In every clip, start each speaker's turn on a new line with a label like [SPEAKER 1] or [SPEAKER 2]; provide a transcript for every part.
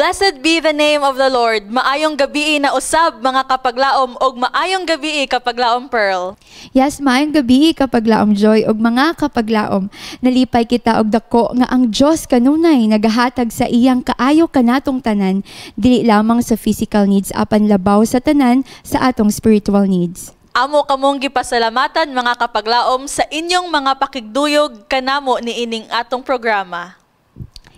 [SPEAKER 1] Blessed be the name of the Lord. Maayong gabi na usab mga kapaglaom og maayong gabi kapaglaom Pearl.
[SPEAKER 2] Yes, maayong gabi kapaglaom Joy og mga kapaglaom. Nalipay kita og dako nga ang Dios kanunay nagahatag sa iyang kaayo kanatong tanan, dili lamang sa physical needs apan labaw sa tanan sa atong spiritual needs.
[SPEAKER 1] Amo kamong gipasalamatan mga kapaglaom sa inyong mga pakigduyog kanamo niining atong programa.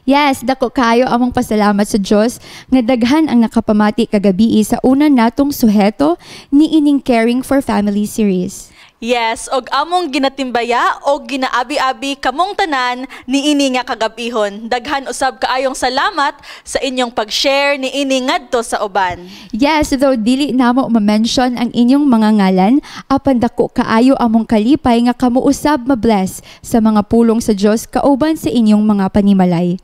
[SPEAKER 2] Yes, dako kayo among pasalamat sa Dios nga daghan ang nakapamati kagabi sa una natong suheto niining Caring for Family series.
[SPEAKER 1] Yes, og among ginatimbaya og ginaabi-abi kamong tanan niini nga kagabihon. Daghan usab kaayong salamat sa inyong pag-share niini ngadto sa uban.
[SPEAKER 2] Yes, though dili namo ma-mention ang inyong mga ngalan, apan dako kaayo among kalipay nga kamo usab ma-bless sa mga pulong sa Dios kauban sa inyong mga panimalay.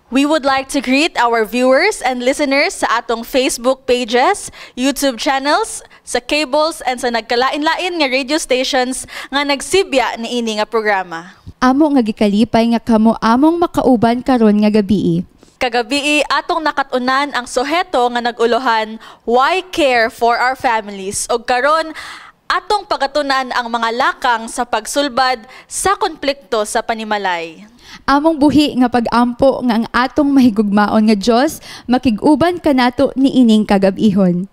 [SPEAKER 1] We would like to greet our viewers and listeners sa atong Facebook pages, YouTube channels, sa cables, and sa nagkalain-lain nga radio stations nga nagsibya niini nga programa.
[SPEAKER 2] Amo nga gikalipay nga kamo among makauban karon nga gabii.
[SPEAKER 1] Kagabi atong nakatunan ang suheto nga naguluhan, Why Care for Our Families? Og karon atong pagatunan ang mga lakang sa pagsulbad sa konflikto sa panimalay.
[SPEAKER 2] Among buhi nga pag-ampo nga ang atong mahigugmaon nga Dios makig-uban kanato niining kagabihon.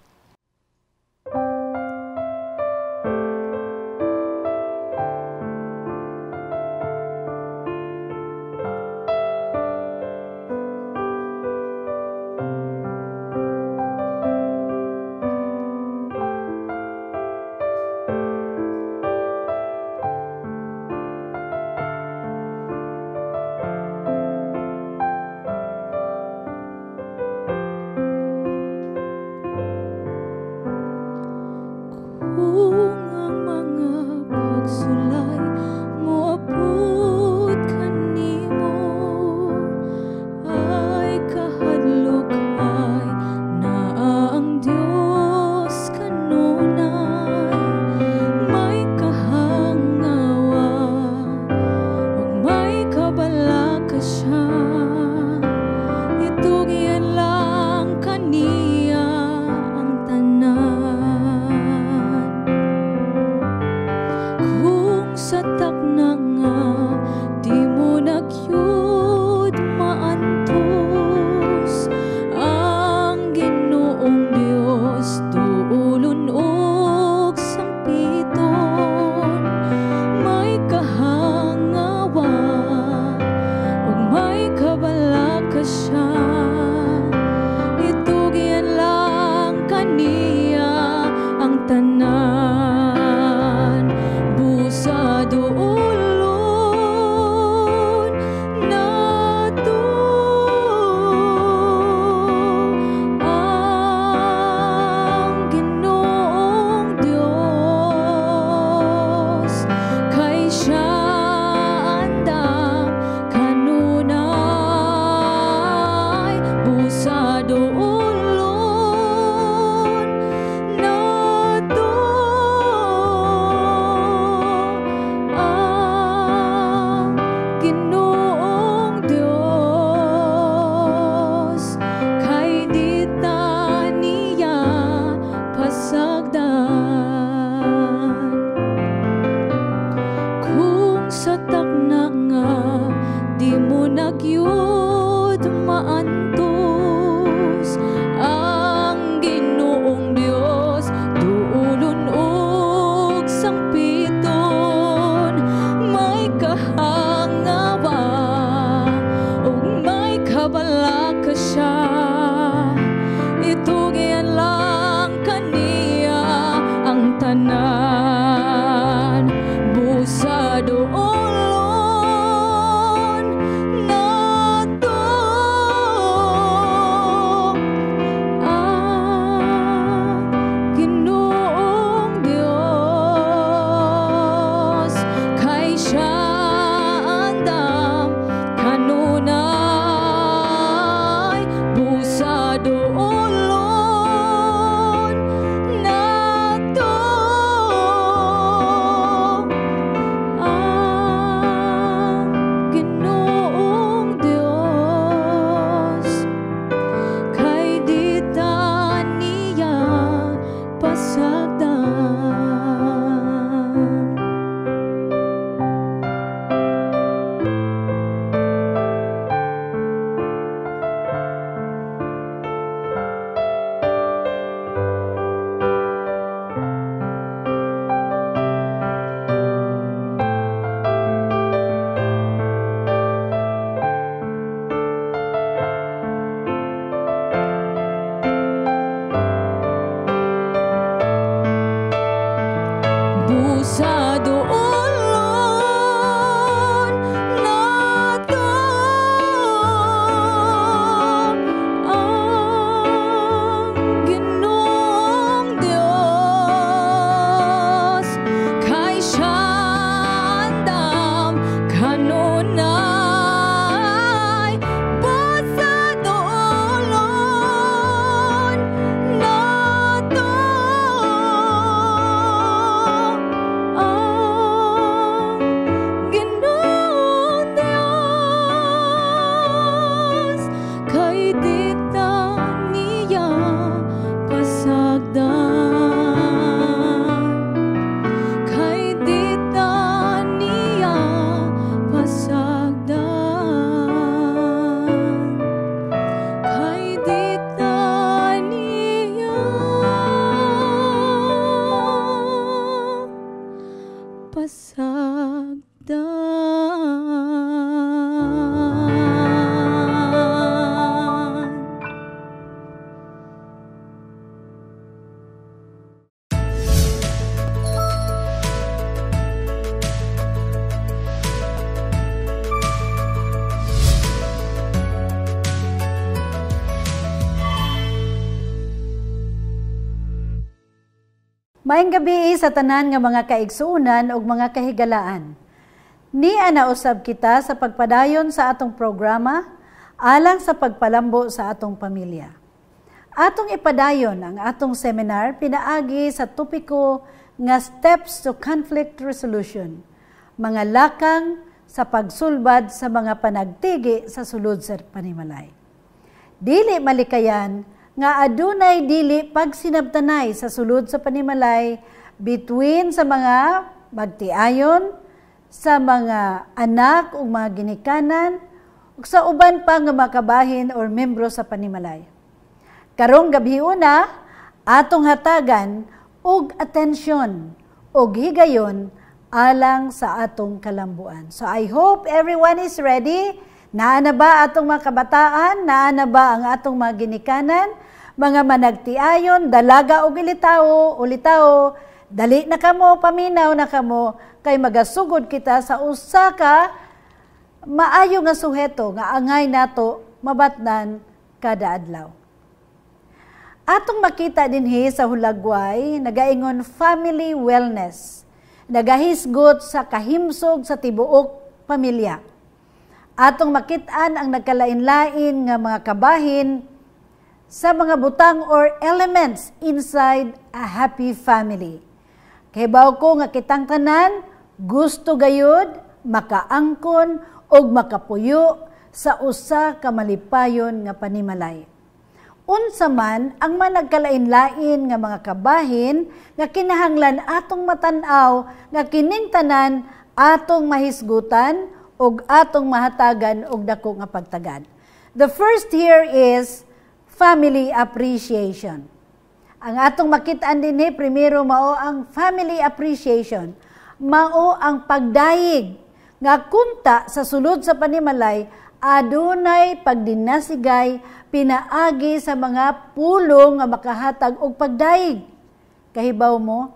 [SPEAKER 2] busa doon nato ang Ginoong Dios kay siya andam kanunay busa doon nato ang Ginoong Dios kay dita niya pasagdan kay dita niya pasagdan kay dita niya pasagdan.
[SPEAKER 3] Maayong gabi sa tanan nga mga kaigsuunan ug mga kahigalaan. Niya nausab kita sa pagpadayon sa atong programa alang sa pagpalambo sa atong pamilya. Atong ipadayon ang atong seminar pinaagi sa topiko nga Steps to Conflict Resolution, mga lakang sa pagsulbad sa mga panagtigi sa sulod sa panimalay. Dili malikayan nga adunay dili pagsinabtanay sa sulod sa panimalay between sa mga magtiayon, sa mga anak ug mga ginikanan, ug sa uban pa nga makabahin or membro sa panimalay. Karong gabi una, atong hatagan og atensyon og higayon alang sa atong kalambuan. So I hope everyone is ready. Naa na ba atong mga kabataan? Naa na ba ang atong mga ginikanan? Mga managtiayon, dalaga o ulitaw, dali na kamo, paminaw na kamo, kay magasugod kita sa usa ka maayo nga suheto nga angay nato mabatnan kada adlaw. Atong makita dinhi sa hulagway, nagaingon family wellness, nagahisgot sa kahimsog sa tibuok pamilya. Atong makitaan ang nagkalain-lain nga mga kabahin sa mga butang or elements inside a happy family. Kahibaw ko nga kitang tanan, gusto gayud, makaangkon, o makapuyo sa usa ka malipayon nga panimalay. Unsa man ang managkalain-lain nga mga kabahin nga kinahanglan atong matanaw nga kining tanan atong mahisgutan o atong mahatagan og dako nga pagtagad. The first here is family appreciation. Ang atong makitaan dinhi primero mao ang family appreciation. Mao ang pagdayeg nga kunta sa sulod sa panimalay adunay pagdinasigay pinaagi sa mga pulong nga makahatag og pagdayeg. Kahibaw mo,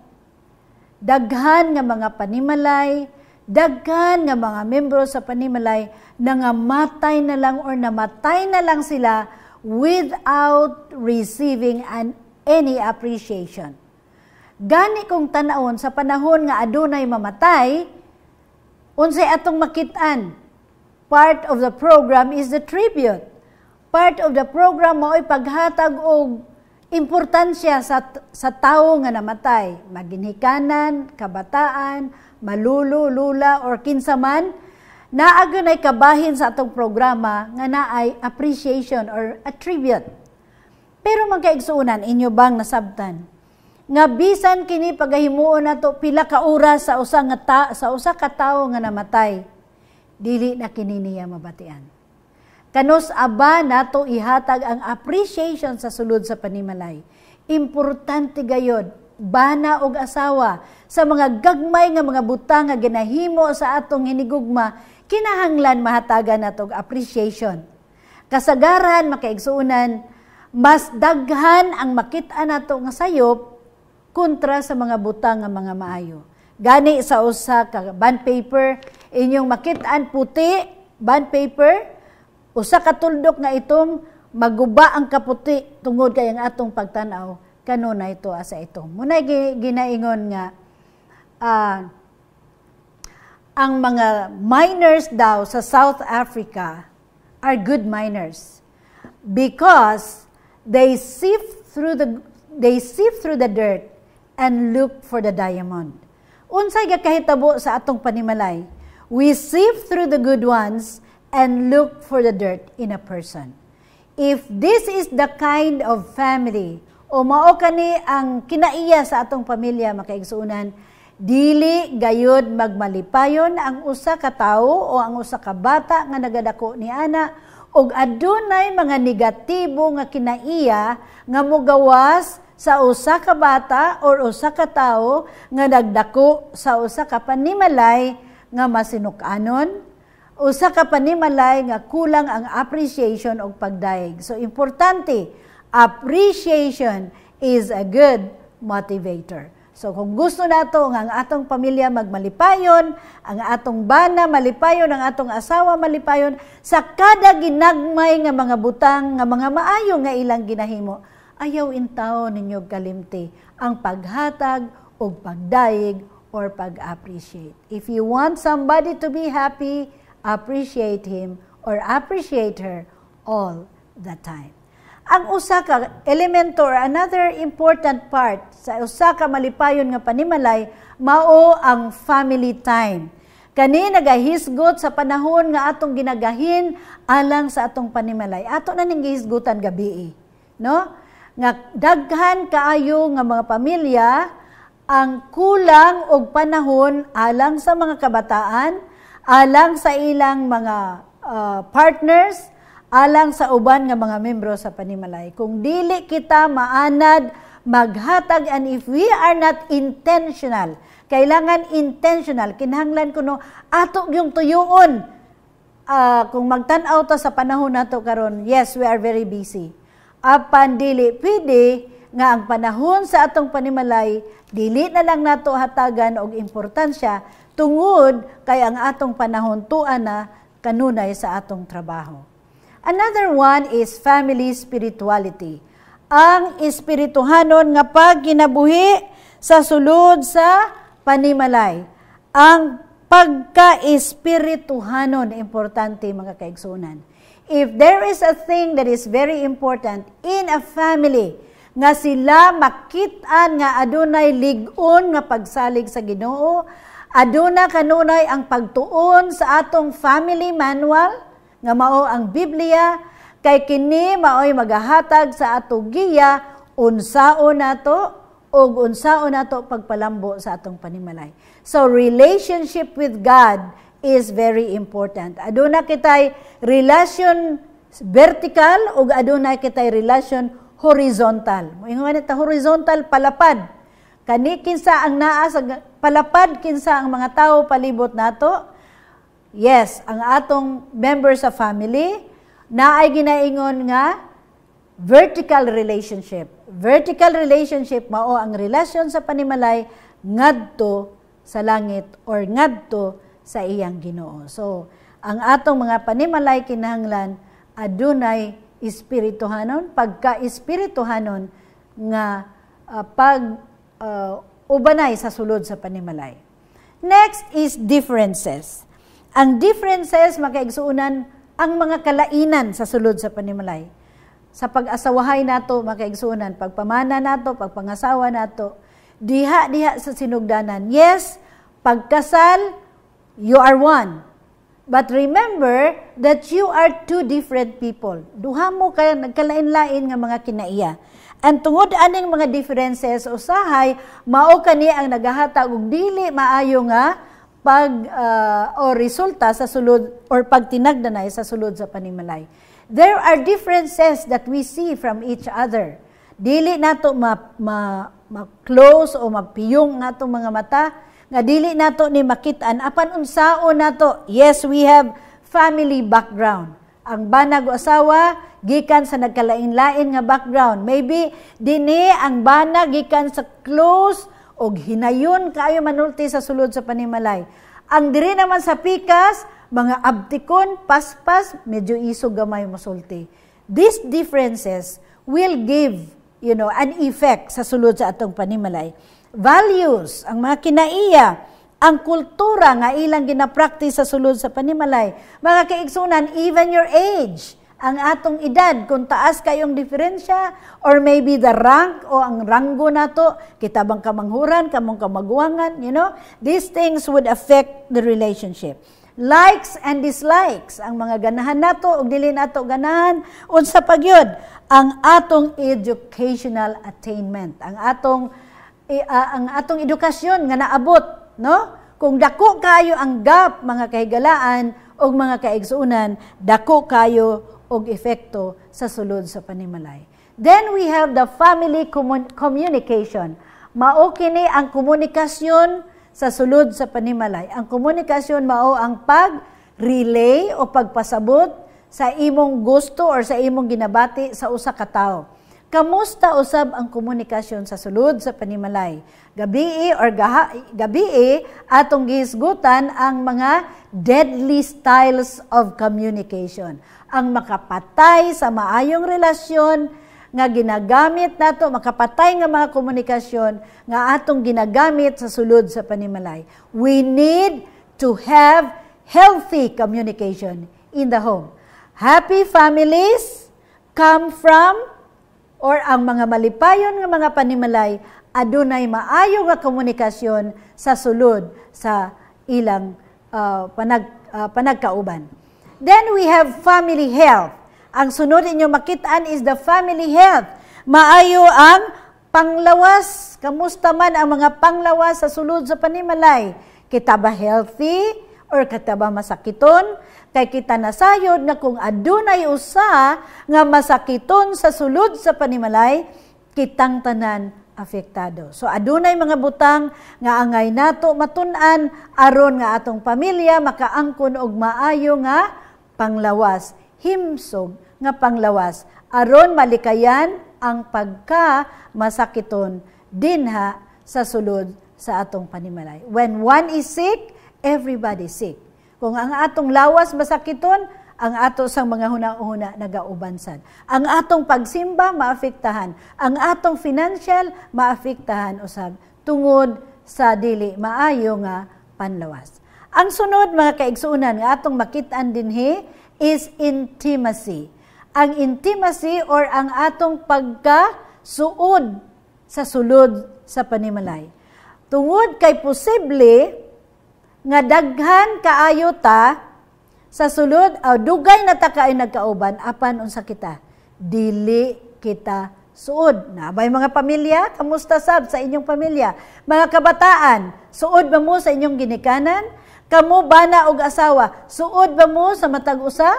[SPEAKER 3] daghan nga mga panimalay, daghan nga mga membro sa panimalay nangamatay na lang or namatay na lang sila without receiving any appreciation. Gani kong tanawon sa panahon nga adunay mamatay, unsay atong makitaan. Part of the program is the tribute. Part of the program mao'y paghatag og importansya sa tawo nga namatay, maginhikanan, kabataan, malulo, lula, or kinsaman, naagunay kabahin sa atong programa nga naay appreciation or a tribute. Pero magkaigsuunan, inyo bang nasabtan? Nga bisan kini pagahimuon nato pila ka oras sa usa ka tawo nga namatay, dili na kini niya mabatian. Kanos aba nato ihatag ang appreciation sa sulod sa panimalay. Importante gayod, bana og asawa, sa mga gagmay nga mga butang nga ginahimo sa atong hinigugma, kinahanglan mahatagan nato og appreciation. Kasagaran, makaigsuunan, mas daghan ang makita nato nga sayop kontra sa mga butang nga mga maayo. gani sa usa ka bond paper, inyong makit-an puti, bond paper, usa ka tuldok nga itong maguba ang kaputi tungod kay ang atong pagtanaw kanunay ito asa ito. Muna ginaingon nga ang mga miners daw sa South Africa are good miners because they sift through the dirt and look for the diamond. Unsay gakahitabo sa atong panimalay? We sift through the good ones and look for the dirt in a person. If this is the kind of family o mao kani ang kinaiya sa atong pamilya makaigsuunan, dili gayud magmalipayon ang usa ka tawo o ang usa ka bata nga nagadako ni ana og adunay mga negatibo nga kinaiya nga mogawas sa usa ka bata or usa ka tawo nga nagdako sa usa ka panimalay nga masinukanon, usa ka panimalay nga kulang ang appreciation og pagdaig. So importante, appreciation is a good motivator. So kung gusto nato nga ang atong pamilya magmalipayon, ang atong bana malipayon, ang atong asawa malipayon sa kada ginagmay nga mga butang nga mga maayo nga ilang ginahimo, ayaw intaw ninyo kalimti ang paghatag o pagdaig or pag-appreciate. If you want somebody to be happy, appreciate him or appreciate her all the time. Ang usa ka elemento or another important part sa usa ka malipayon nga panimalay mao ang family time. Kani nagahisgot sa panahon nga atong ginagahin alang sa atong panimalay. Ato na ning gihisgutan gabi, no? Nga daghan kaayo nga mga pamilya ang kulang og panahon alang sa mga kabataan, alang sa ilang mga partners, alang sa uban nga mga membro sa panimalay. Kung dili kita maanad maghatag, and if we are not intentional, kailangan intentional, kinahanglan kuno ato yung tuyoon. Kung magtan-aw ta sa panahon nato karon, yes, we are very busy. Apan dili pwede nga ang panahon sa atong panimalay dili na lang nato hatagan og importansya tungod kay ang atong panahon tuan na kanunay sa atong trabaho. Another one is family spirituality. Ang espirituhanon nga pagkinabuhi sa sulod sa panimalay. Ang pagka-espirituhanon importante mga kaigsunan. If there is a thing that is very important in a family, nga sila makit-an nga adunay lig-on nga pagsalig sa Ginoo, aduna kanunay ang pagtuon sa atong family manual, nga mao ang Biblia, kay kini mao'y magahatag sa atong giya, unsaon nato, o unsaon nato pagpalambo sa atong panimalay. So, relationship with God is very important. Aduna kitay relasyon vertical o aduna kitay relasyon horizontal. Moingon ta horizontal palapad. Kani kinsa ang naa sa palapad, kinsa ang mga tawo palibot nato. Yes, ang atong members sa family naay ginaingon nga vertical relationship. Vertical relationship mao ang relasyon sa panimalay ngadto sa langit or ngadto sa iyang Ginoo. So, ang atong mga panimalay kinahanglan adunay espirituhanon, pagka-espirituhanon nga ubanay sa sulod sa panimalay. Next is differences. Ang differences makaigsuunan ang mga kalainan sa sulod sa panimalay. Sa pag-asawahay nato makaigsuunan, pagpamana nato, pagpangasawa nato, diha sa sinugdanan. Yes, pagkasal, you are one. But remember that you are two different people. Duha mo kaya nagkalain-lain nga mga kinaiya. And tungod aning mga differences, usahay, mao kani ang nagahatag og dili maayo nga o resulta sa sulod or pagtinagdanay sa sulod sa panimalay. There are differences that we see from each other. Dili nato ma-close o mapiyong nato mga mata, nga dili nato ni makit-an apan unsaon nato. Yes, we have family background. Ang banag o asawa gikan sa nagkalain-lain nga background. Maybe dinhi ang banag gikan sa close og hinayon kaayo manulti sa sulod sa panimalay. Ang diri naman sa pikas, mga abtikon, paspas, medyo isog gamay masulti. These differences will give, an effect sa sulod sa atong panimalay. Values, ang mga kinaiya, ang kultura nga ilang ginapractice sa sulod sa panimalay. Mga kaigsunan, even your age, ang atong edad, kung taas kayong diferensya, or maybe the rank o ang ranggo nato, kita bang kamanghuran, kamong kamaguangan, these things would affect the relationship. Likes and dislikes, ang mga ganahan nato ug dili nato ganahan, unsa pagyud ang atong educational attainment, ang atong edukasyon nga naabot, no? Kung dako kayo ang gap, mga kahigalaan og mga kaigsuunan, dako kayo og epekto sa sulod sa panimalay. Then we have the family communication. Mao kini ang komunikasyon sa sulod sa panimalay. Ang komunikasyon mao ang pag-relay o pagpasabot sa imong gusto or sa imong ginabati sa usa ka tawo. Kamusta usab ang komunikasyon sa sulod sa panimalay? Gabii atong gihisgutan ang mga deadly styles of communication. Ang makapatay sa maayong relasyon nga ginagamit nato, makapatay nga mga komunikasyon nga atong ginagamit sa sulod sa panimalay. We need to have healthy communication in the home. Happy families come from, or ang mga malipayon nga mga panimalay, adunay maayo nga komunikasyon sa sulod sa ilang panagkauban. Then we have family health. Ang sunod inyo makitaan is the family health. Maayo ang panglawas. Kamusta man ang mga panglawas sa sulod sa panimalay? Kita ba healthy or kita ba masakiton? Kay kita nasayod nga kung adunay usa nga masakiton sa sulod sa panimalay, kitang tanan apektado. So adunay mga butang nga angay nato matun-an aron nga atong pamilya makaangkon og maayo nga panglawas, himsog nga panglawas aron malikayan ang pagka-masakiton dinha sa sulod sa atong panimalay. When one is sick, everybody sick. Kung ang atong lawas masakiton, ang ato sang mga hunahuna nagaubansan. Ang atong pagsimba maafektahan, ang atong financial maafektahan usab tungod sa dili maayo nga panlawas. Ang sunod mga kaigsuunan nga atong makit-an dinhi is intimacy. Ang intimacy or ang atong pagkasuod sa sulod sa panimalay. Tungod kay posible nga daghan kaayo ta sa sulod dugay na ta kay nagkauban apan unsa kita dili kita suod. Nabay mga pamilya, kamusta sab sa inyong pamilya? Mga kabataan, suod ba mo sa inyong ginikanan? Kamo bana og asawa, suod ba mo sa matag usa?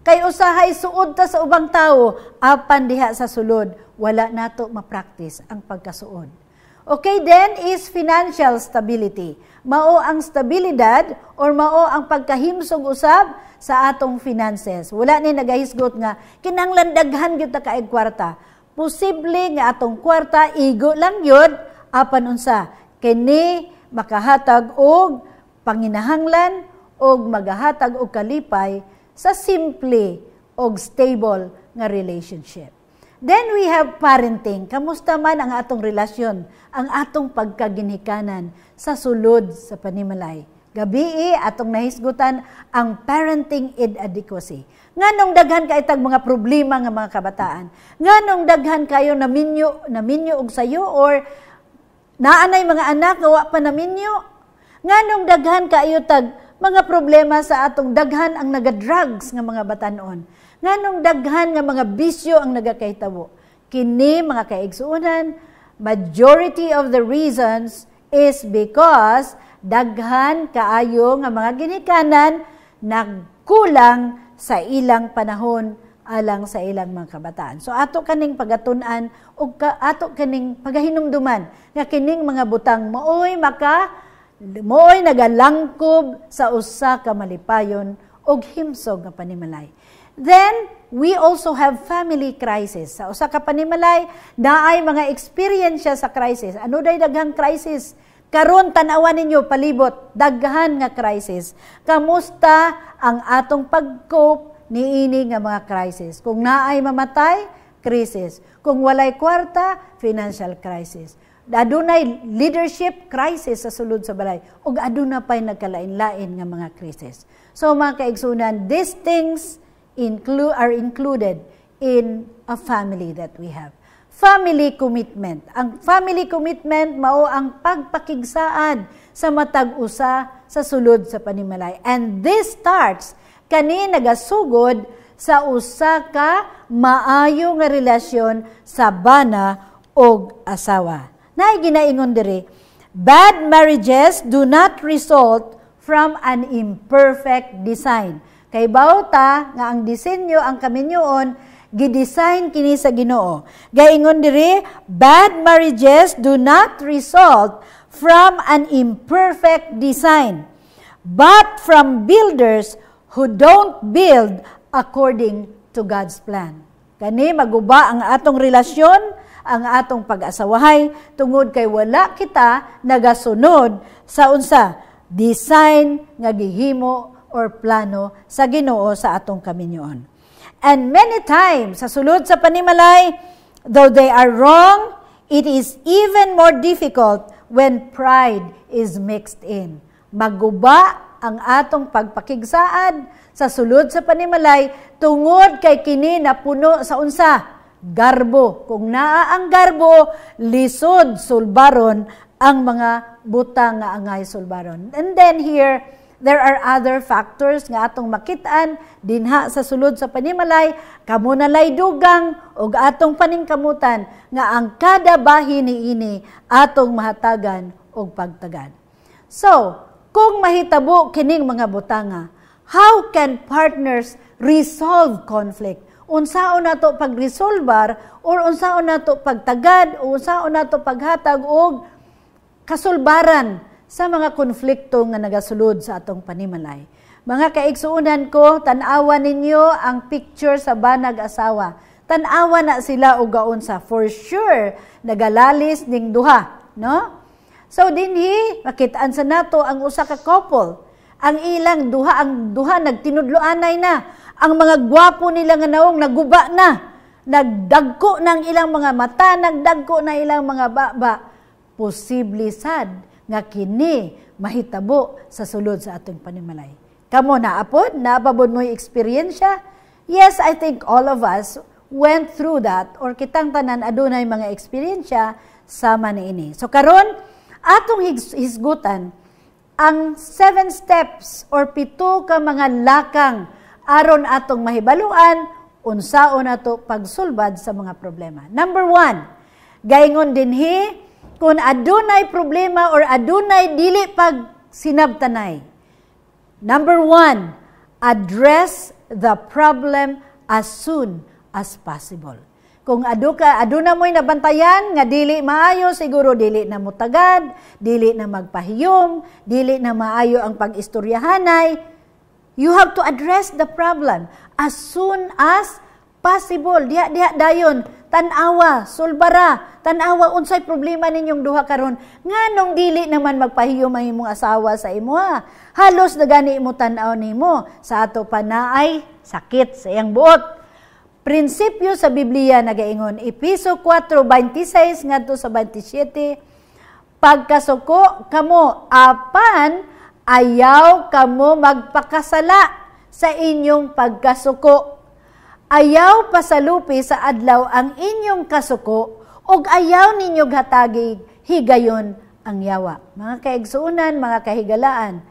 [SPEAKER 3] Kay usahay suod ta sa ubang tawo, apan diha sa sulod wala nato ma-practice ang pagkasuod. Okay, then is financial stability. Mao ang stabilidad or mao ang pagkahimsog usab sa atong finances. Wala ni nagahisgot nga kinahanglan daghan gyud ta kaig kwarta. Posible nga atong kwarta igo lang yun apan unsa kini makahatag og panginahanglan og magahatag og kalipay sa simple og stable nga relationship. Then we have parenting. Kamusta man ang atong relasyon, ang atong pagkaginhikanan sa sulod sa panimalay. Gabii atong nahisgutan ang parenting inadequacy. Nganong daghan kay tag mga problema nga mga kabataan. Nganong daghan kayo naminyo og sayo or naanay mga anak nga wa pa naminyo. Nganong daghan kayo tag mga problema sa atong daghan ang naga-drugs nga mga batanon. Nganong daghan nga mga bisyo ang nagakahitabo. Kini mga kaigsuunan, majority of the reasons is because daghan kaayo nga mga ginikanan nagkulang sa ilang panahon alang sa ilang mga kabataan. So ato kaning pagatun-an ug ato kaning pagahinumduman nga kining mga butang mooy nagalangkob sa usa ka malipayon og himsog nga panimalay. Then we also have family crisis. Sa usa ka panimalay, naay mga experience sa crisis. Ano day daghang crisis? Karon tan-awan ninyo palibot, daghan nga crisis. Kamusta ang atong pag-cope niini nga mga crisis? Kung naay mamatay, crisis. Kung walay kwarta, financial crisis. Adunay leadership crisis sa sulod sa balay. Ug aduna pay nagkalain-lain nga mga crisis. So mga kaigsunan, these things are included in a family that we have. Family commitment. Ang family commitment mao ang pagpakigsaad sa matag usa sa sulod sa panimalay. And this starts kani nagasugod sa usa ka maayo nga relasyon sa bana og asawa. Nay ginaingon diri, bad marriages do not result from an imperfect design. Kay bawta nga ang disenyo ang kaminyoon gidesign kini sa Ginoo. Gaingon diri, bad marriages do not result from an imperfect design, but from builders who don't build according to God's plan. Kani maguba ang atong relasyon, ang atong pag-asawahay tungod kay wala kita nagasunod sa unsa design nga gihimo or plano sa Ginoo sa atong kaminyoon. And many times sa sulod sa panimalay, though they are wrong, it is even more difficult when pride is mixed in. Maguba ang atong pagpakigsaad sa sulod sa panimalay tungod kay kini napuno sa unsa garbo. Kung naa ang garbo, lisod sulbaron ang mga butang nga angay sulbaron. And then here, there are other factors nga atong makitaan dinha sa sulod sa panimalay, kamo nalay dugang og atong paningkamutan nga ang kada bahin niini atong mahatagan og pagtagad. So, kung mahitabo kining mga butanga, how can partners resolve conflict? Unsaon nato pagresolbar or unsaon nato pagtagad o unsaon nato paghatag og kasulbaran sa mga konflikto nga nagasulod sa atong panimalay. Mga kaigsuunan ko, tan-awa ninyo ang picture sa banag asawa. Tan-awa na sila og gaunsa. For sure, nagalalis ning duha, no? So dinhi makitaan sa nato ang usa ka couple. Ang ilang duha nagtinudloanay na. Ang mga gwapo nila nga naong naguba na. Nagdagko ng ilang mga mata, nagdagko na ilang mga baba. Posible sad nga kini mahitabo sa sulod sa atong panimalay. Kamo naapod, naababod mo yung eksperyensya? Yes, I think all of us went through that or kitang tanan adunay mga eksperyensya sama niini. So karon atong hisgutan ang 7 steps or 7 ka mga lakang aron atong mahibaluan unsaon nato pagsulbad sa mga problema. Number 1, gaingon dinhi kung adunay problema or adunay dili pag sinabtanay. Number 1, address the problem as soon as possible. Kung aduna mo'y nabantayan nga dili maayo, siguro dili na mutagad, dili na magpahiyom, dili na maayo ang pag-istoryahanay, you have to address the problem as soon as possible. Diha dayon, tan-awa, sulbara, tan-awa unsay problema ninyong duha karon. Nganong dili naman magpahiyom ang imong asawa sa imuha. Halos na gani mo tan-aw nimo sa ato pa naay sakit sa iyang buot. Prinsipyo sa Biblia nagaingon, Episo 4:26 ngadto sa 27, pagkasuko kamo apan ayaw kamo magpakasala sa inyong pagkasuko. Ayaw pasalupi sa adlaw ang inyong kasuko ug ayaw ninyo hatagi higayon ang yawa. Mga kaigsuunan, mga kahigalaan,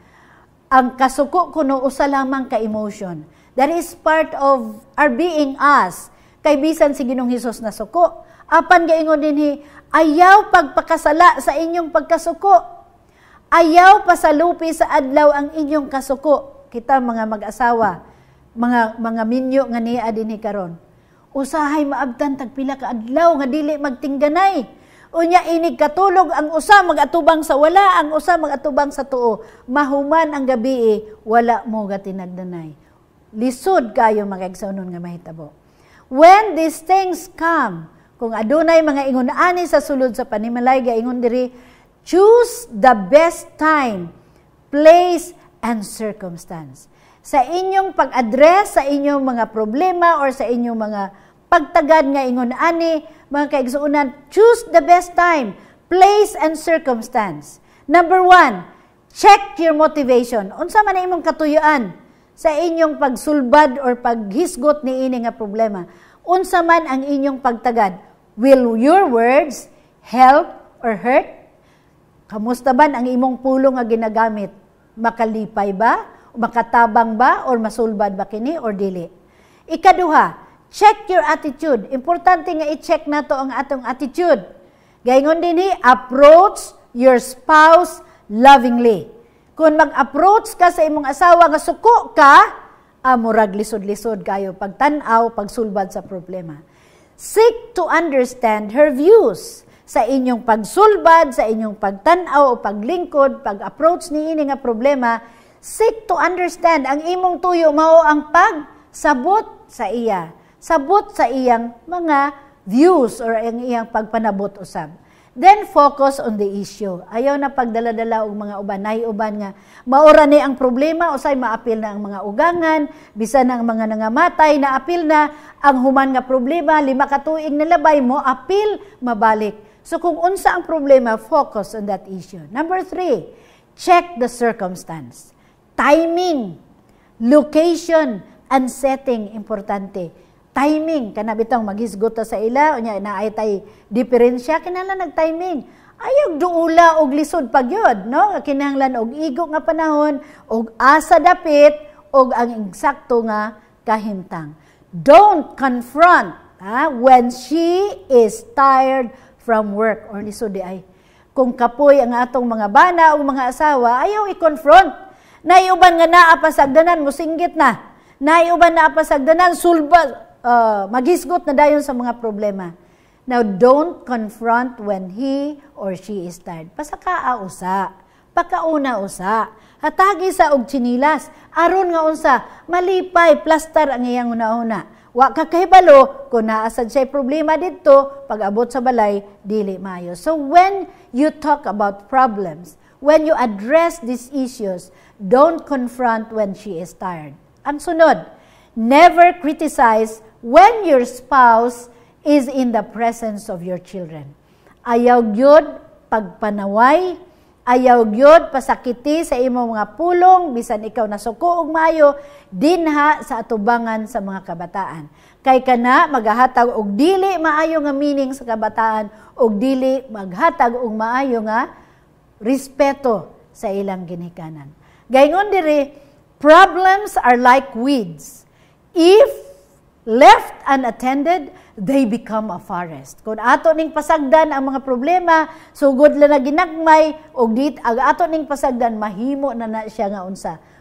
[SPEAKER 3] ang kasuko kuno usa lamang ka emotion. That is part of our being us. Kay bisan si Ginoong Hesus na suko, apan gaingon dinhi ayaw pagpakasala sa inyong pagkasuko. Ayaw pasalupi sa adlaw ang inyong kasuko. Kita mga mag-asawa, mga minyo nga niya dinhi karon. Usahay maabtan tagpila ka adlaw nga dili magtingganay. Unya inig katulog ang usa magatubang sa wala, ang usa magatubang sa tuo. Mahuman ang gabi wala mo gatinagdanay. lisod kayo mga igsunon nga mahitabo. When these things come, kung adunay mga ingon-ani sa sulod sa panimalay, gaingon diri, choose the best time, place, and circumstance. Sa inyong pag-address, sa inyong mga problema, or sa inyong mga pagtagad nga ingon-ani, mga kaigsuunan, choose the best time, place, and circumstance. Number 1, check your motivation. Unsa man imong katuyuan sa inyong pagsulbad or paghisgot ni ini nga problema. Unsa man ang inyong pagtagad. Will your words help or hurt? Kamusta ba ang imong pulong nga ginagamit? Makalipay ba? Makatabang ba? Or masulbad ba kini? Or dili? Ikaduha, check your attitude. Importante nga i-check nato ang atong attitude. Gaingon dinhi, approach your spouse lovingly. Kung mag-approach ka sa imong asawa nga suko ka, murag lisod-lisod kayo pagtanaw, pagsulbad sa problema. Seek to understand her views sa inyong pagsulbad, sa inyong pagtanaw o paglingkod, pag-approach ni ini nga problema. Seek to understand. Ang imong tuyo mao ang pagsabot sa iya. Sabot sa iyang mga views or ang iyang pagpanabot usab. Then focus on the issue. Ayaw na pagdala-dala og mga uban, uban nga maora ni ang problema usay maapil na ang mga ugangan, bisan ang mga nangamatay na apil na ang human nga problema, 5 ka tuig na labay mo apil mabalik. So kung unsa ang problema, focus on that issue. Number 3, check the circumstance. Timing, location, and setting importante. Timing, kana bitang maghisgot sa ila, unya naay tay diferensya, kinahanglan nag-timing. Ayog duula og lisod pagyod, no? Kinahanglan og igo nga panahon, og asa dapit, og ang eksakto nga kahimtang. Don't confront when she is tired from work or lisod di ay. Kung kapoy ang atong mga bana o mga asawa, ayaw i-confront. Naiuban nga naa pasagdanan, musinggit na. Naiuban naa pasagdanan, sulba, maghisgot na dayon sa mga problema. Now, don't confront when he or she is tired. Pasakaa usa, pakauna usa, hatagi sa og chinilas, aron nga unsa, malipay, plaster ang iyang una-una. Wa ka kahibalo, kung naasad siya problema dito, pag abot sa balay, dili maayo. So, when you talk about problems, when you address these issues, don't confront when she is tired. Ang sunod, never criticize when your spouse is in the presence of your children. Ayaw gyud pagpanaway, ayaw gyud pasakiti sa imong mga pulong, bisan ikaw nasuko og maayo, dinha sa atubangan sa mga kabataan. Kay kana maghatag og dili maayo nga meaning sa kabataan, og dili maghatag og maayo nga respeto sa ilang ginikanan. Gaingon diri, problems are like weeds. If left unattended, they become a forest. Kung ato ning pasagdan ang mga problema, sugod lang na ginagmay, o ato ning pasagdan, mahimo na siya nga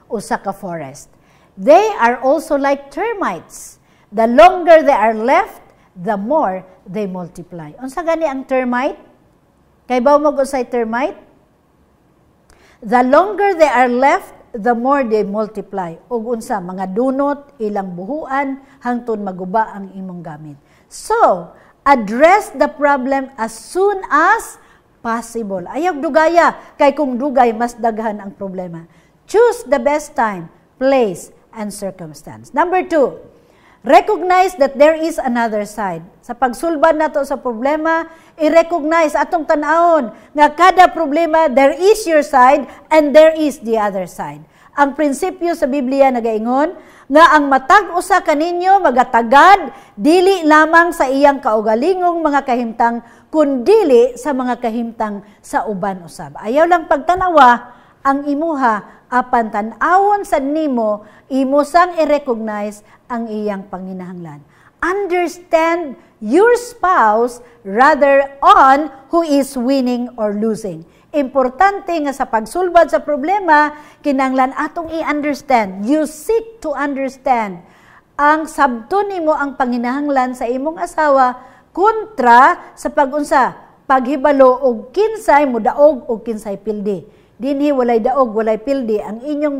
[SPEAKER 3] usa ka forest. They are also like termites. The longer they are left, the more they multiply. Unsa gani ang termite? Kay baw mo usay termite? The longer they are left, the more they multiply. Og unsa, mga dunot, ilang buhuan, hangtod maguba ang imong gamit. So, address the problem as soon as possible. Ayaw dugaya, kay kung dugay, mas daghan ang problema. Choose the best time, place, and circumstance. Number 2, recognize that there is another side. Sa pagsulbad nato sa problema, i-recognize atong tan-awon nga kada problema, there is your side and there is the other side. Ang prinsipyo sa Biblia nagaingon nga ang matag usa kaninyo magatagad dili lamang sa iyang kaugalingong mga kahimtang kundi sa mga kahimtang sa uban usab. Ayaw lang pagtanawa ang imuha apan tan-awon sad nimo imo sang i-recognize ang iyang panginahanglan. Understand your spouse rather on who is winning or losing. Importante nga sa pagsulbad sa problema, kinanglan atong i-understand. You seek to understand. Ang sabton nimo ang panginahanglan sa imong asawa kontra sa pag-unsa, paghibalo og kinsay mudaog og kinsay pildi. Dinhi walay daog, walay pildi. Ang inyong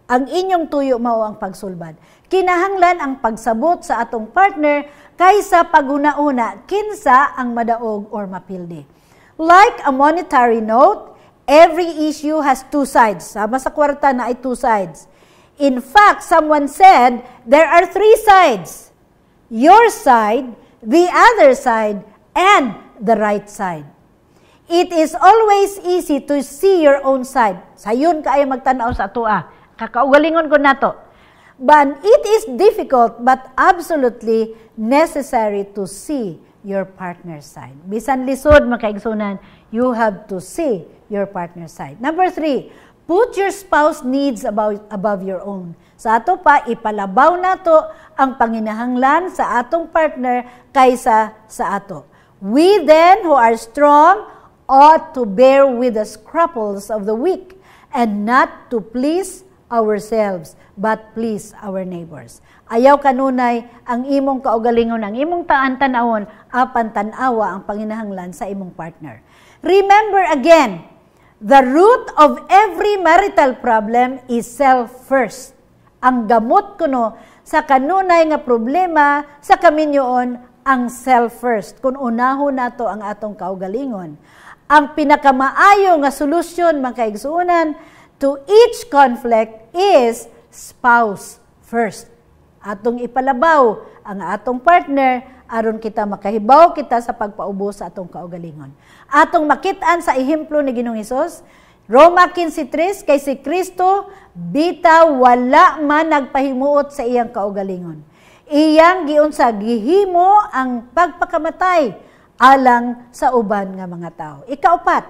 [SPEAKER 3] ang inyong tuyo mao ang pagsulbad. Kinahanglan ang pagsabot sa atong partner kaysa paguna-una kinsa ang madaog or mapildi. Like a monetary note, every issue has two sides. Sama sa kwarta na ay two sides. In fact, someone said there are three sides. Your side, the other side, and the right side. It is always easy to see your own side. Sayon kaayo magtanaw sa atua. Kakaugalingon ko nato. But it is difficult but absolutely necessary to see your partner's side. Bisan lisod makaigsunan, you have to see your partner's side. Number 3, put your spouse needs above your own. Sa ato pa, ipalabaw nato ang panginahanglan sa atong partner kaysa sa ato. We then who are strong ought to bear with the scruples of the weak and not to please ourselves, but please our neighbors. Ayaw kanunay ang imong kaugalingon, ang imong taan-tanawon, apan tanawa ang panginahanglan sa imong partner. Remember again, the root of every marital problem is self first. Ang gamot kuno sa kanunay nga problema sa kaminyoon ang self first. Kung unahon nato ang atong kaugalingon. Ang pinakamaayo nga solusyon mga kaigsuonan to each conflict is spouse first. Atong ipalabaw ang atong partner aron kita makahibaw kita sa pagpaubos sa atong kaugalingon. Atong makit-an sa ehemplo ni Ginoong Hesus, Roma 15:3, kay si Kristo bitaw wala man nagpahimuot sa iyang kaugalingon. Iyang giunsa gihimo ang pagpakamatay alang sa uban nga mga tao. Ikaapat,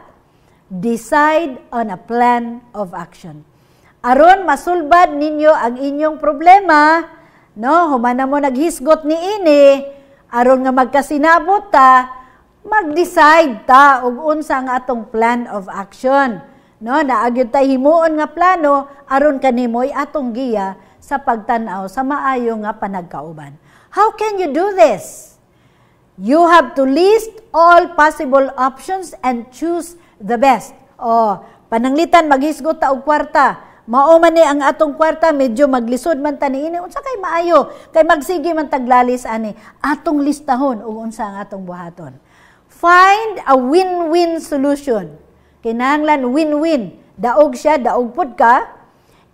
[SPEAKER 3] decide on a plan of action. Aron masulbad ninyo ang inyong problema, no, humana mo naghisgot ni ini, aron nga magkasinabot ta, mag-decide ta og unsa ang atong plan of action. No, naagyud tay himuon nga plano aron kanimoy atong giya sa pagtan-aw sa maayo nga panagkauban. How can you do this? You have to list all possible options and choose the best. Pananglitan maghisgot ta og kwarta. Mao man ni ang atong kwarta medyo maglisod man ta niini unsa kay maayo kay magsige man taglalis ani atong listahon ug unsa ang atong buhaton. Find a win-win solution. Kinahanglan win-win. Daog siya, daog pud ka.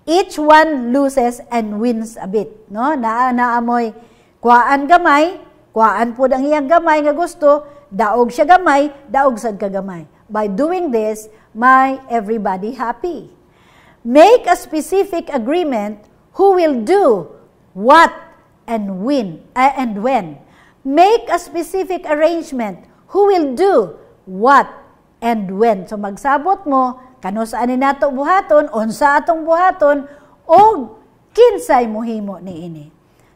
[SPEAKER 3] Each one loses and wins a bit, no? Naamoy kuan gamay, kuan pud ang iyang gamay nga gusto, daog siya gamay, daog sad ka gamay. By doing this, may everybody happy. Make a specific agreement who will do what and when. Make a specific arrangement who will do what and when. So magsabot mo, kano saan ni nato buhaton, unsa atong buhaton, o kinsay mohimo ni ini.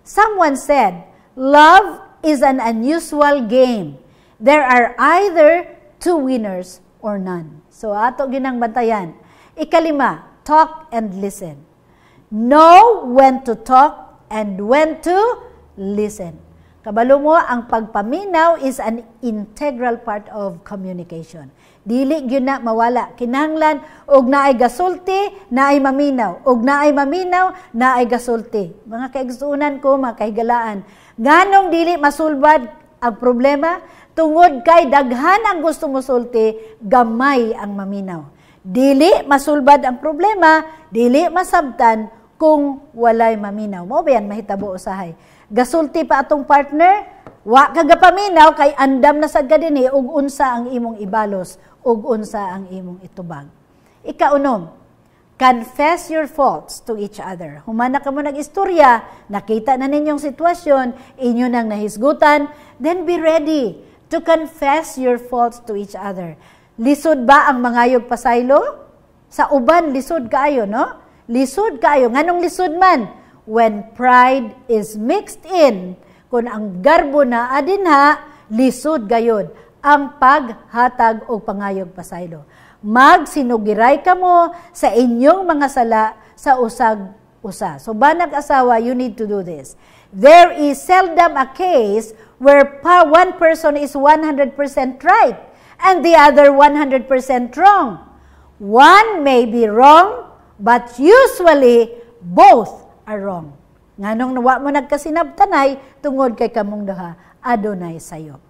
[SPEAKER 3] Someone said, love is an unusual game. There are either two winners or none. So ato ginang bantayan. Ikalima, talk and listen. Know when to talk and when to listen. Kabalo mo, ang pagpaminaw is an integral part of communication. Dili gyud na mawala. Kinahanglan og naay gasulti, naay maminaw. Og naay maminaw, naay gasulti. Mga kaigsuunan ko, mga kahigalaan. Nganong dili masulbad ang problema? Tungod kay daghan ang gusto mosulti, gamay ang maminaw. Dili masulbad ang problema, dili masabtan kung walay maminaw. Mo ba yan mahitabo usahay? Gasulti pa atong partner, wa ka gapaminaw kay andam na sad ka dinhi ug unsa ang imong ibalos ug unsa ang imong itubag. Ikaunom, confess your faults to each other. Humana ka mo nag-istorya, nakita na ninyong sitwasyon, inyo nang nahisgutan, then be ready to confess your faults to each other. Lisod ba ang mangayog pasaylo? Sa uban, lisod kaayo, no? Lisod kaayo. Nganong lisod man? When pride is mixed in, kung ang garbo na adinha, lisod gayod ang paghatag o pangayog pasaylo. Magsinugiray ka mo sa inyong mga sala sa usag-usa. So banag asawa, you need to do this. There is seldom a case where one person is 100% right and the other 100% wrong. One may be wrong, but usually both are wrong. Nganong nawa mo nagkasinabtanay tungod kay kamong duha adunay sayop.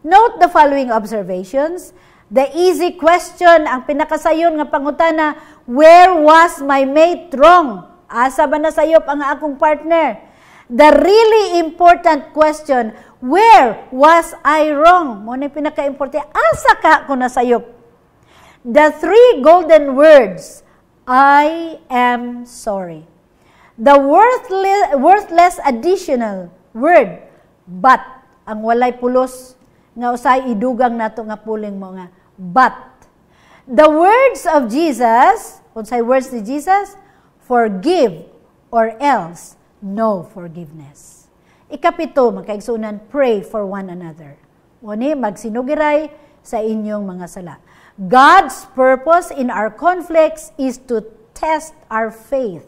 [SPEAKER 3] Note the following observations. The easy question, ang pinakasayon nga pangutana, where was my mate wrong? Asa ba na sayop ang akong partner? The really important question, where was I wrong? Mo na pinaka-importante, asa ka ko na sayop? The three golden words, I am sorry. The worthless additional word, but, ang walay pulos, nga usay idugang nato nga puling mo nga, but. The words of Jesus, unsay words ni Jesus? Forgive or else no forgiveness. Ikapito, magkaigsunan, pray for one another. Oni, magsinugiray sa inyong mga sala. God's purpose in our conflicts is to test our faith,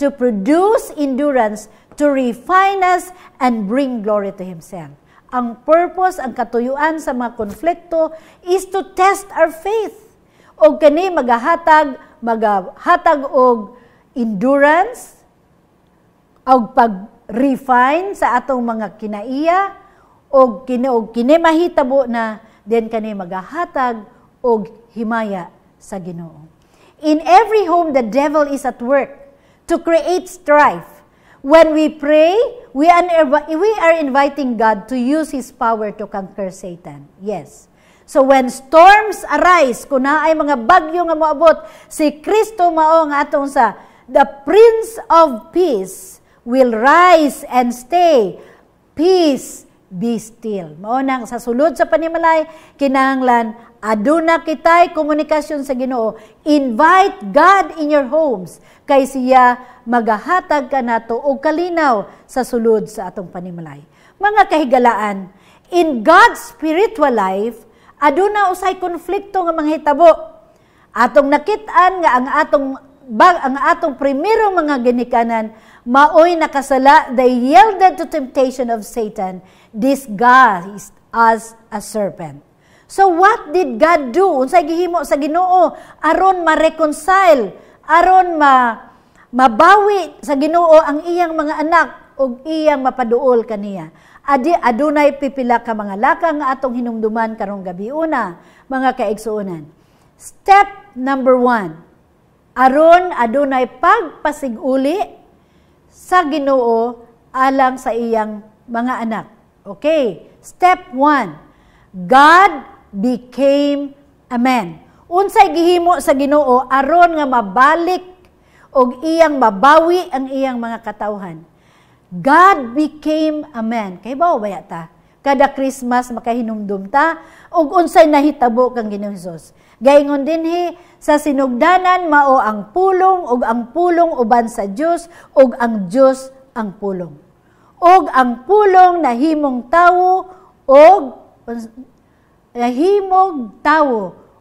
[SPEAKER 3] to produce endurance, to refine us, and bring glory to Himself. Ang purpose, ang katuyuan sa mga konflikto is to test our faith. O kani maghatag og endurance, og pag-refine sa atong mga kinaiya, og kini mahitabo na, then kani maghatag og himaya sa Ginoo. In every home, the devil is at work to create strife. When we pray, we are inviting God to use His power to conquer Satan. Yes. So when storms arise, kung naay mga bagyo nga moabot, si Kristo mao nga atong sa the Prince of Peace will rise and stay. Peace, be still. Mao nang sa sulod sa panimalay, kinahanglan aduna kitay komunikasyon sa Ginoo. Invite God in your homes kay siya magahatag ka nato og kalinaw sa sulod sa atong panimalay. Mga kahigalaan, in God's spiritual life, aduna usay konflikto nga mga hitabo. Atong nakit-an nga ang atong primerong mga ginikanan maoy nakasala, they yielded to temptation of Satan, disguised as a serpent. So what did God do? Unsay gihimo sa Ginoo aron ma-reconcile, aron mabawi sa Ginoo ang iyang mga anak ug iyang mapaduol kaniya. Adunay pipila ka mga lakang nga atong hinumduman karong gabi. Una, mga kaigsuonan. Step number 1. Aron adunay pagpasiguli sa Ginoo alang sa iyang mga anak. Okay. Step 1. God became a man. Unsay gihimo sa Ginoo aron nga mabalik og iyang mabawi ang iyang mga katawhan. God became a man. Kay bao baya ta? Kada Christmas makahinumdum ta og unsay nahitabo kang Ginoong Hesus. Gaingon dinhi sa sinugdanan mao ang pulong ug ang pulong uban sa Dios ug ang Dios ang pulong. Og ang pulong nahimong tawo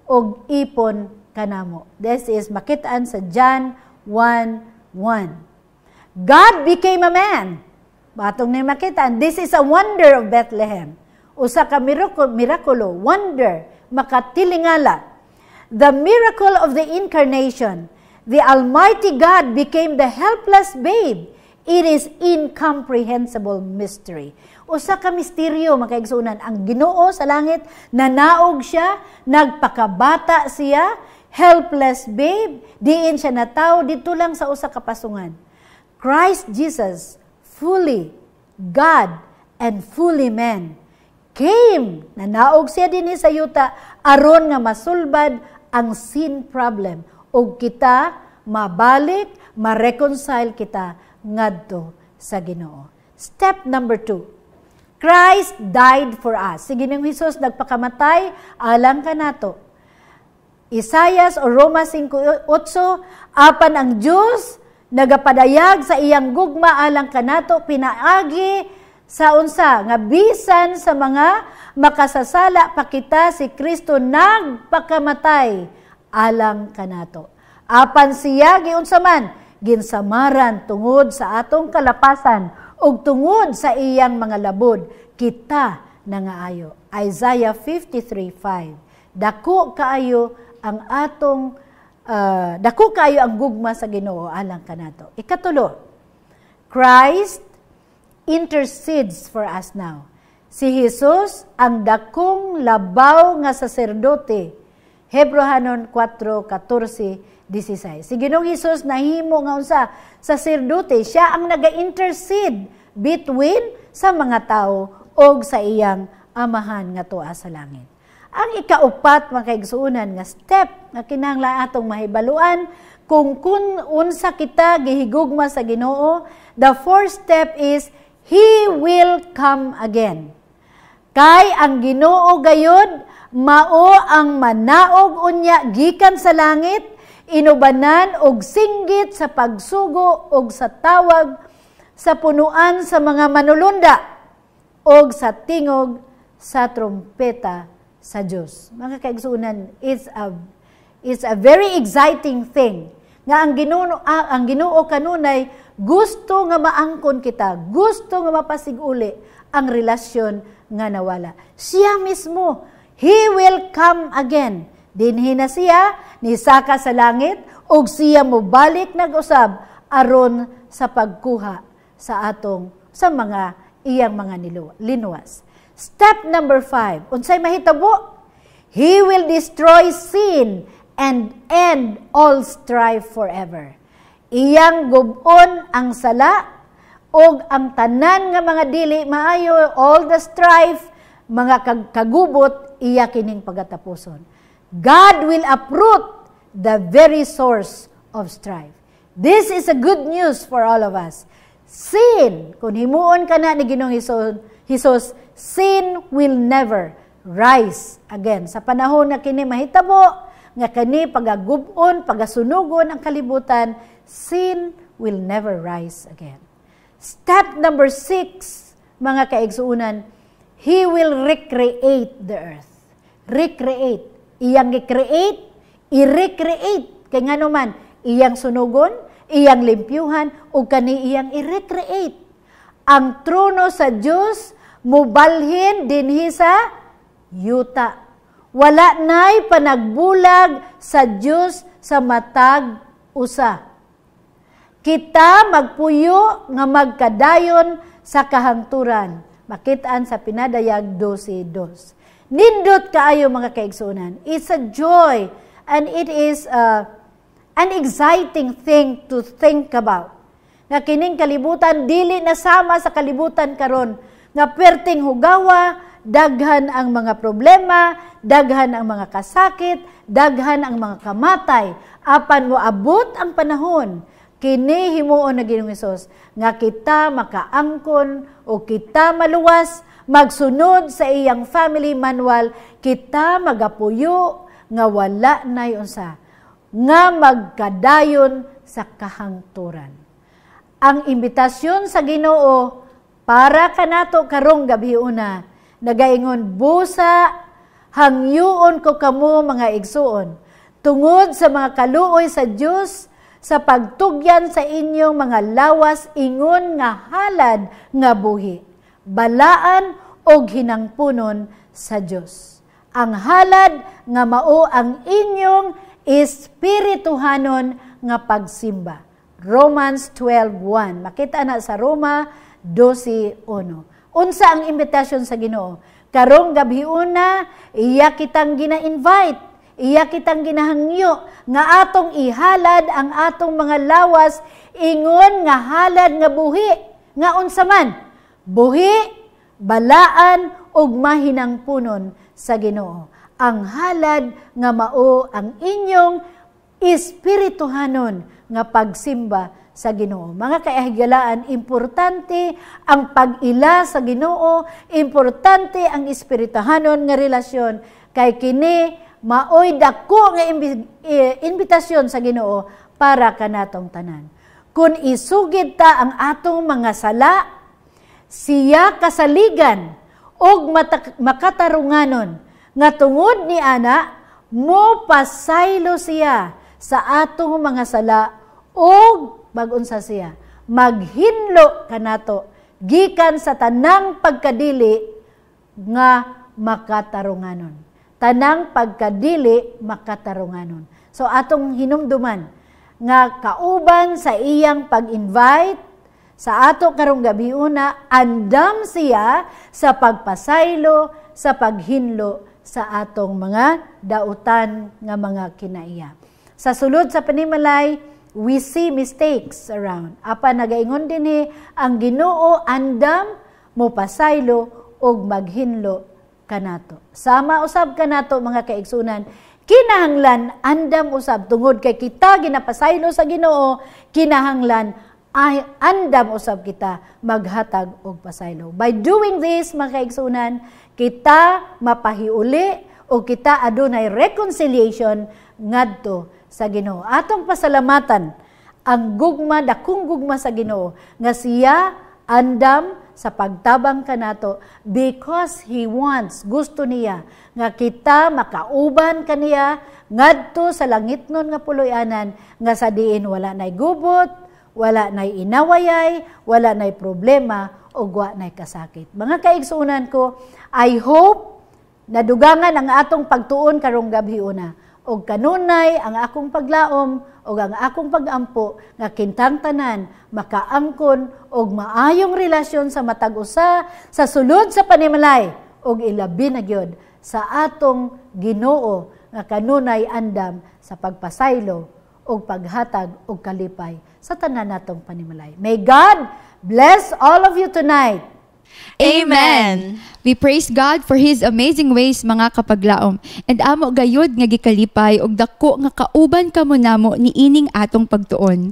[SPEAKER 3] og ipon kanamo. This is makitaan sa John 1:1. God became a man. Batong na makitaan, this is a wonder of Bethlehem. Usa ka mirakulo, wonder, makatilingala. The miracle of the incarnation. The Almighty God became the helpless babe. It is incomprehensible mystery. Usa ka misteryo, makaigsunan. Ang Ginoo sa langit, nanaog siya, nagpakabata siya, helpless babe, diin siya na tao, dito lang sa usa ka pasungan. Christ Jesus, fully God and fully man, came, nanaog siya din sa yuta, aron nga masulbad ang sin problem. O kita, mabalik, ma-reconcile kita, ngadto sa Ginoo. Step number 2. Christ died for us. Si Ginoong Hesus nagpakamatay alang kanato. Isaias o Roma 5:8, apan ang Dios nagapadayag sa iyang gugma alang kanato pinaagi sa unsa nga bisan sa mga makasasala pa kita si Kristo nagpakamatay alang kanato. Apan siya giunsa man ginsamaran tungod sa atong kalapasan ug tungod sa iyang mga labod kita nangaayo. Isaiah 53:5. Dako kaayo ang atong dako kayo ang gugma sa Ginoo alang kanato. Ikatulo, Christ intercedes for us now. Si Jesus ang dakong labaw nga saserdote. Hebrehanon 4:14-16. Si Ginoong Jesus nahimo nga unsa saserdote, siya ang naga-intercede between sa mga tao o sa iyang amahan nga tuwa sa langit. Ang ikaupat, mga kaigsuunan, nga step nga kinahanglan atong mahibaluan kung unsa kita gihigugma sa Ginoo, the fourth step is He will come again. Kay ang Ginoo gayud mao ang manaog unya gikan sa langit, inubanan og singgit sa pagsugo og sa tawag sa punuan sa mga manulunda og sa tingog sa trumpeta sa Dios. Mga kaigsuunan, it's a very exciting thing nga ang Ginoo kanunay gusto nga maangkon kita, gusto nga mapasiguli ang relasyon nga nawala. Siya mismo, He will come again. Dinhi na siya nisaka sa langit ug siya mobalik nag-usab aron sa pagkuha sa mga iyang mga linuwas. Step number 5, unsay mahitabo? He will destroy sin and end all strife forever. Iyang gubon ang sala og ang tanan nga mga dili maayo, all the strife, mga kagubot, iya kining pagatapuson. God will uproot the very source of strife. This is a good news for all of us. Sin, kung himuon ka na ni Ginoong Hesus, sin will never rise again. Sa panahon na kini mahitabo, nga kani pagagubon, pagasunugon ang kalibutan, sin will never rise again. Step number 6, mga kaigsuunan, He will recreate the earth. Recreate. Iyang i-create, i-recreate. Kaya nga naman, iyang sunugon, iyang limpyuhan, o kani iyang i-recreate. Ang trono sa Diyos, mubalhin dinhi sa yuta. Wala na'y panagbulag sa Diyos sa matag usa. Kita magpuyo nga magkadayon sa kahangturan. Makitaan sa pinadayag 12:2. Nindot kaayo mga kaigsuunan. It's a joy and it is an exciting thing to think about. Nga kining kalibutan dili na sama sa kalibutan karon nga perting hugawa, daghan ang mga problema, daghan ang mga kasakit, daghan ang mga kamatay. Apan mo abot ang panahon, kini himuon na Ginoong Hesus nga kita makaangkon o kita maluwas, magsunod sa iyang family manual, kita magapuyo nga wala nay unsa nga magkadayon sa kahangturan. Ang imbitasyon sa Ginoo para kanato karong gabiuna, nagaingon, busa, hangyoon ko kamo mga igsuon, tungod sa mga kaluoy sa Dios, sa pagtugyan sa inyong mga lawas, ingon nga halad nga buhi, balaan og hinangpunon sa Dios. Ang halad nga mao ang inyong espirituhanon nga pagsimba. Romans 12:1. Makita na sa Roma 12:1. Unsa ang imbitasyon sa Ginoo? Karong gabiuna, iya kitang gina-invite, iya kitang ginahangyo nga atong ihalad ang atong mga lawas, ingon nga halad nga buhi, nga unsa man? Buhi, balaan ug mahinangpunon sa Ginoo. Ang halad nga mao ang inyong espirituhanon nga pagsimba sa Ginoo. Mga kaahigalaan, importante ang pag-ila sa Ginoo, importante ang espirituhanon nga relasyon, kay kini maoy dako nga imbitasyon sa Ginoo para kanatong tanan. Kung isugid ta ang atong mga sala, siya kasaligan og makatarunganon nga tungod ni ana mo pasaylo siya sa atong mga sala og bag-unsa siya maghinlo kanato gikan sa tanang pagkadili nga makatarunganon. Tanang pagkadili makatarunganon. So atong hinumduman nga kauban sa iyang pag-invite sa ato karong gabi una, andam siya sa pagpasaylo, sa paghinlo sa atong mga dautan nga mga kinaiya. Sa sulod sa panimalay, we see mistakes around. Apa nagaingon dinhi ang Ginoo andam mo pasaylo og maghinlo kanato. Sama usab kanato mga kaigsunan, kinahanglan andam usab tungod kay kita ginapasaylo sa Ginoo, kinahanglan ay andam usab kita maghatag og pasaylo. By doing this mga kaigsunan, kita mapahiuli o kita adunay reconciliation ngadto sa Ginoo. Atong pasalamatan ang gugma, dakong gugma sa Ginoo nga siya andam sa pagtabang kanato because He wants, gusto niya nga kita makauban kaniya ngadto sa langitnon nga puloy-anan nga sa diin wala nay gubot, wala nay inawayay, wala nay problema o wa nay kasakit. Mga kaigsunan ko, I hope nadugangan ang atong pagtuon karong gabi una og kanunay ang akong paglaom og ang akong pagampo nga kintang tanan makaangkon og maayong relasyon sa matag usa sa sulod sa panimalay og ilabi na gyud sa atong Ginoo nga kanunay andam sa pagpasaylo og paghatag og kalipay sa tanan natong panimalay. May God bless all of you tonight.
[SPEAKER 1] Amen.
[SPEAKER 2] We praise God for His amazing ways mga kapaglaom. And amo gayud nga gikalipay og dako nga kauban kamo namo ni ining atong pagtuon.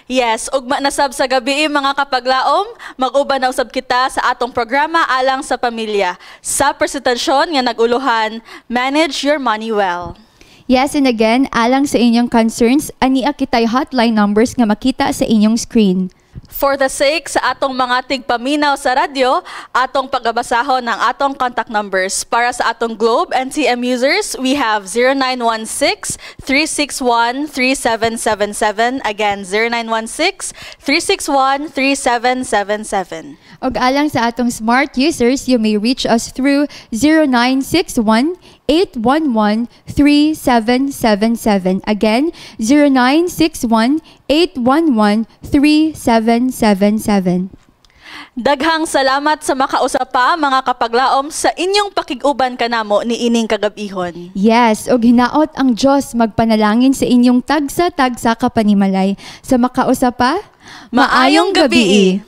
[SPEAKER 1] Yes, ugma na sab sa gabi mga kapaglaom, mag-uban na usab kita sa atong programa alang sa pamilya. Sa presentasyon nga naguluhan, Manage Your Money Well.
[SPEAKER 2] Yes, and again, alang sa inyong concerns, ania kitay hotline numbers nga makita sa inyong screen.
[SPEAKER 1] For the sake sa atong mga tigpaminaw sa radyo, atong pagbabasahon ng atong contact numbers. Para sa atong Globe and TM users, we have 0916-361-3777. Again, 0916-361-3777.
[SPEAKER 2] Og alang sa atong smart users, you may reach us through 0961-811-3777. Again, 0961-811-3777.
[SPEAKER 1] Daghang salamat sa makausapa mga kapaglaom sa inyong pakiguban kanamo ni ining kagabihon.
[SPEAKER 2] Yes, og hinaot ang Dios magpanalangin sa inyong tagsa-tagsa kapanimalay. Sa makausapa,
[SPEAKER 1] Maayong gabi!